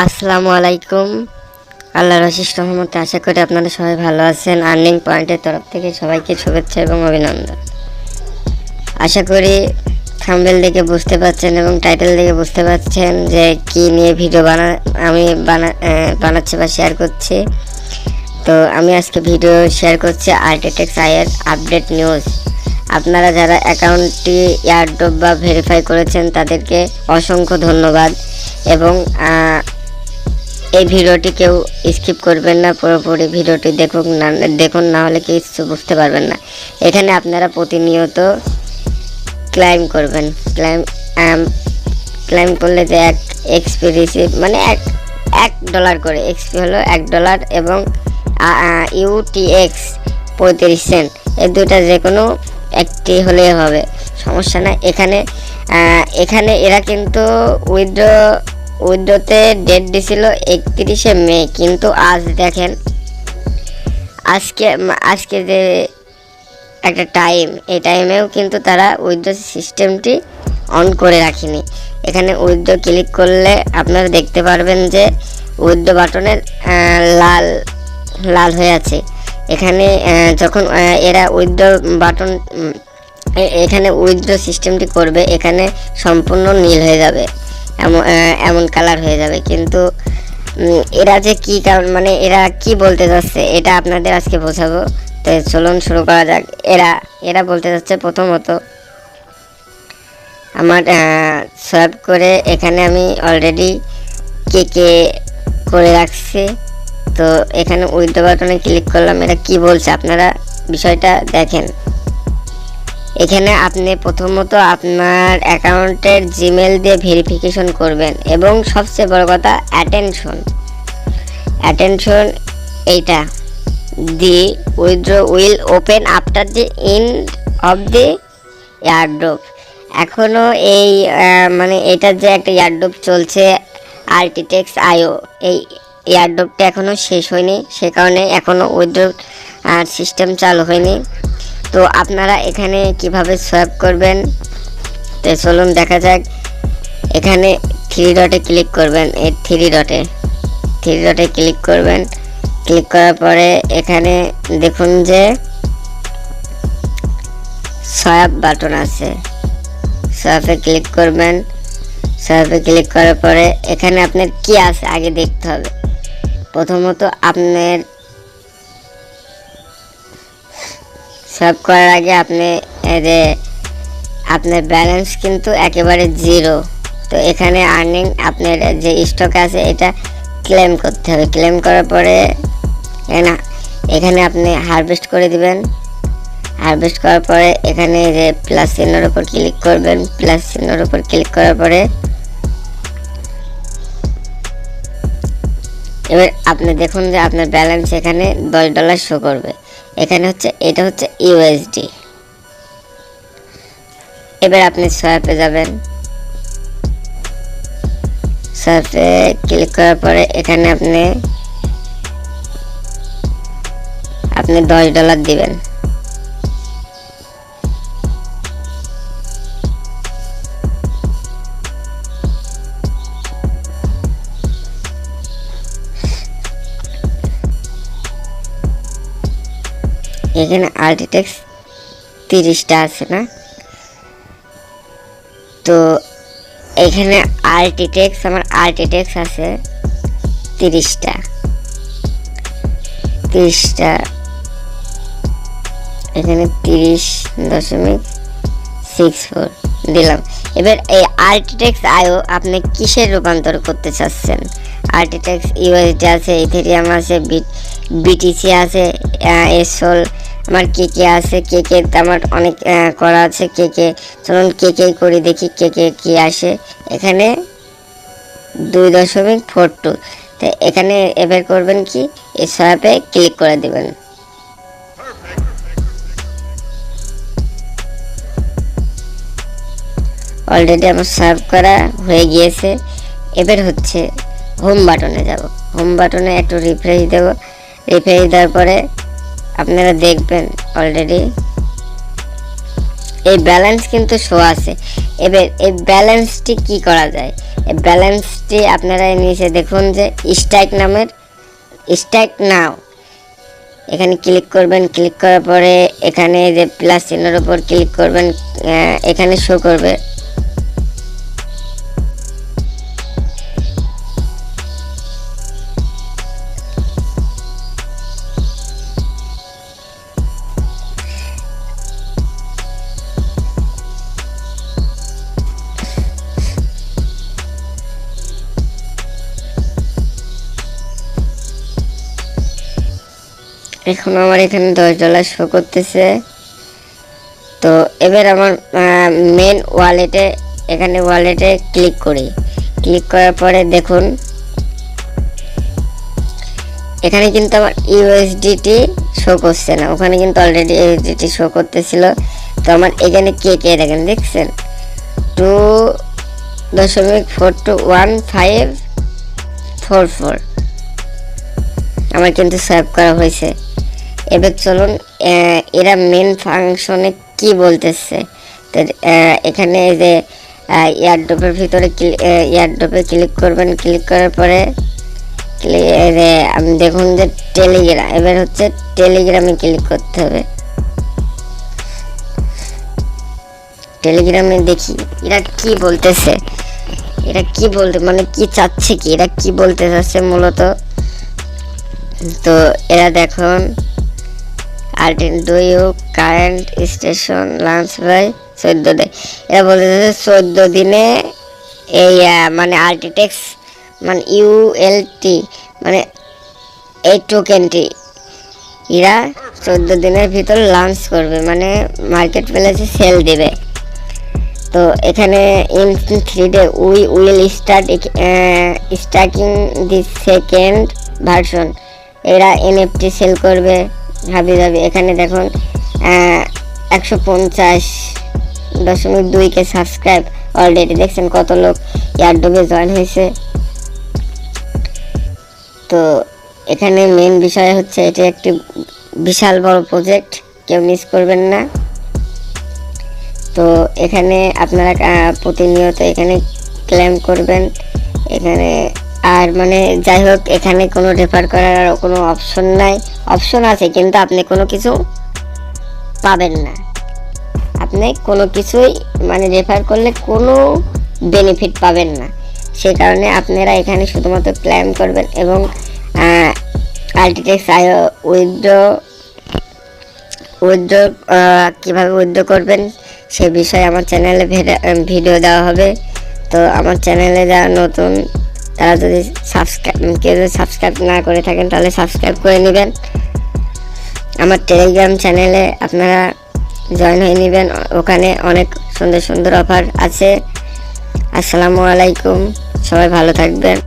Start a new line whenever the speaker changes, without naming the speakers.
আসসালামু আলাইকুম। আল্লাহর অশেষ রহমতে আশা করি আপনারা সবাই ভালো আছেন। আর্নিং পয়েন্টের তরফ থেকে সবাইকে শুভেচ্ছা এবং অভিনন্দন। আশা করি থাম্বনেল দেখে বুঝতে পারছেন এবং টাইটেল দেখে বুঝতে পারছেন যে কি নিয়ে ভিডিও বানাচ্ছি বা শেয়ার করছি। তো আমি আজকে ভিডিও শেয়ার করছি আর্টিটেক্স আইয়ের আপডেট নিউজ। আপনারা যারা অ্যাকাউন্টটি এয়ারড্রপ বা ভেরিফাই করেছেন তাদেরকে অসংখ্য ধন্যবাদ এবং এই ভিডিওটি কেউ স্কিপ করবেন না, পুরোপুরি ভিডিওটি দেখুন না হলে কিছু বুঝতে পারবেন না। এখানে আপনারা প্রতিনিয়ত ক্লাইম করবেন। ক্লাইম করলে যে এক এক্সপি রিসিভ মানে $1 করে এক্সপি হলো $1 এবং UTX 35 সেন্ট, এই দুটা যে কোনো একটি হলেই হবে, সমস্যা না। এখানে এরা কিন্তু উইথড্রতে ডেট দিছিল 31শে মে, কিন্তু আজ দেখেন আজকে যে একটা টাইম, এই টাইমেও কিন্তু তারা উইথড্র সিস্টেমটি অন করে রাখেনি। এখানে উইথড্র ক্লিক করলে আপনারা দেখতে পারবেন যে উইথড্র বাটনের লাল হয়ে আছে। এখানে যখন এরা উইথড্র বাটন এখানে উইথড্র সিস্টেমটি করবে, এখানে সম্পূর্ণ নীল হয়ে যাবে, এমন কালার হয়ে যাবে। কিন্তু এরা যে কি কারণ মানে এরা কি বলতে যাচ্ছে এটা আপনাদের আজকে বোঝাবো। তো চলুন শুরু করা যাক। এরা বলতে যাচ্ছে, প্রথমত আমার সোয়াইপ করে এখানে আমি অলরেডি কে করে রাখছি। তো এখানে উইথড্র বাটনে ক্লিক করলাম। এরা কি বলছে আপনারা বিষয়টা দেখেন। এখানে আপনি প্রথমত আপনার অ্যাকাউন্টের জিমেল দিয়ে ভেরিফিকেশন করবেন এবং সবচেয়ে বড় কথা অ্যাটেনশন এইটা the withdraw will open after the end of the airdrop. এখনও এই মানে এটার যে একটা এয়ারড্রপ চলছে আর্টিটেক্স আইও, এই এয়ারড্রপটা এখনও শেষ হয়নি, সে কারণে এখনও উইথড্র সিস্টেম চালু হয়নি। তো আপনারা এখানে কিভাবে সোয়াইপ করবেন তো চলুন দেখা যাক। এখানে 3 ডটে ক্লিক করবেন। এই 3 ডটে ক্লিক করবেন। ক্লিক করার পরে এখানে দেখুন যে সোয়াইপ বাটন আছে, সোয়াইপে ক্লিক করবেন। সোয়াইপে ক্লিক করার পরে এখানে আপনার কি আছে আগে দেখতে হবে। প্রথমত আপনার সোয়াইপ করার আগে আপনার ব্যালেন্স কিন্তু একেবারে 0। তো এখানে আর্নিং আপনার যে স্টক আছে এটা ক্লেম করতে হবে। ক্লেম করার পরে এখানে আপনি হারভেস্ট করে দিবেন। হারভেস্ট করার পরে এখানে যে প্লাস চিহ্নের উপর ক্লিক করবেন। প্লাস চিহ্নের উপর ক্লিক করার পরে এবার আপনি দেখুন যে আপনার ব্যালেন্স এখানে $10 শো করবে। এটা হচ্ছে ইউএসডি। এবার আপনি সোয়াইপে যাবেন। সোয়াইপে ক্লিক করার পরে এখানে আপনি $10 দিবেন। এখানে আর্টিটেক্স 30টা আছে না, তো এখানে আমার আর্টিটেক্স আছে 30টা। এখানে 30.64 দিলাম। এবার এই আর্টিটেক্স আইও আপনি কিসের রূপান্তর করতে চাচ্ছেন? আর্টিটেক্স ইউএসডি আছে, ইথেরিয়াম আছে, বিটিসি আছে, এসোল, আমার কে আছে, আমার অনেক করা আছে। চলুন করি দেখি কি আসে। এখানে 2.42। তো এখানে এবার করবেন কি, এই সোয়াইপে ক্লিক করে দেবেন। অলরেডি আমার সার্ভ করা হয়ে গিয়েছে। এবার হচ্ছে হোম বাটনে যাব। হোম বাটনে একটু রিফ্রেশ দেব। রিফ্রেশ দেওয়ার পরে আপনারা দেখবেন অলরেডি এই ব্যালেন্স কিন্তু শো আছে। এবার এই ব্যালেন্সটি কি করা যায়, ব্যালেন্সটি আপনারা নিচে দেখুন যে স্ট্রাইক নামের স্ট্রাইক নাও, এখানে ক্লিক করবেন। ক্লিক করার পরে এখানে যে প্লাস চিহ্নের উপর ক্লিক করবেন, এখানে শো করবে। এখন আমার এখানে $10 শো করতেছে। তো এবার আমার মেন ওয়ালেটে, এখানে ওয়ালেটে ক্লিক করি। ক্লিক করার পরে দেখুন এখানে কিন্তু আমার ইউএসডিটি শো করছে না, ওখানে কিন্তু অলরেডি ইউএসডিটি শো করতেছিল। তো আমার এখানে কে দেখেন, দেখছেন 2.421544 আমার কিন্তু সেভ করা হয়েছে। এবার চলুন এরা মেন ফাংশনে কি বলতেছে। তো এখানে যে এয়ারড্রপের ভিতরে এয়ারড্রপে ক্লিক করবেন। ক্লিক করার পরে দেখুন যে টেলিগ্রাম, এবার হচ্ছে টেলিগ্রামে ক্লিক করতে হবে। টেলিগ্রামে দেখি এরা কি বলতেছে, এরা কি বলতে মানে কি চাচ্ছে, কি এরা কি বলতে চাচ্ছে মূলত। তো এরা দেখুন do you current station launch by 14 day, এরা বলতেছে 14 দিনে এই মানে আর্টিটেক্স মানে ইউএলটি মানে এই টোকেনটি এরা 14 দিনের ভিতর লঞ্চ করবে, মানে মার্কেট প্লেসে সেল দেবে। তো এখানে in 3 day we will starting the second version, এরা এনএফটি সেল করবে হাবি যাবি। এখানে দেখুন 150.2K সাবস্ক্রাইব অলরেডি, দেখছেন কত লোক এয়ারড্রপে জয়েন হয়েছে। তো এখানে মেন বিষয় হচ্ছে এটি একটি বিশাল বড় প্রজেক্ট, কেউ মিস করবেন না। তো এখানে আপনারা প্রতিনিয়ত এখানে ক্লেম করবেন এখানে। আর মানে যাই হোক এখানে কোনো রেফার করার কোনো অপশন নাই, অপশন আছে কিন্তু আপনি কোনো কিছু পাবেন না, আপনি কোনো কিছুই মানে রেফার করলে কোনো বেনিফিট পাবেন না। সে কারণে আপনারা এখানে শুধুমাত্র ক্লেম করবেন এবং আর্টিটেক্স উইথড্র কীভাবে উইথড্র করবেন সে বিষয়ে আমার চ্যানেলে ভিডিও দেওয়া হবে। তো আমার চ্যানেলে যারা নতুন তারা যদি সাবস্ক্রাইব না করে থাকেন তাহলে সাবস্ক্রাইব করে নেবেন। আমার টেলিগ্রাম চ্যানেলে আপনারা জয়েন হয়ে নেবেন, ওখানে অনেক সুন্দর সুন্দর অফার আছে। আসসালামু আলাইকুম, সবাই ভালো থাকবেন।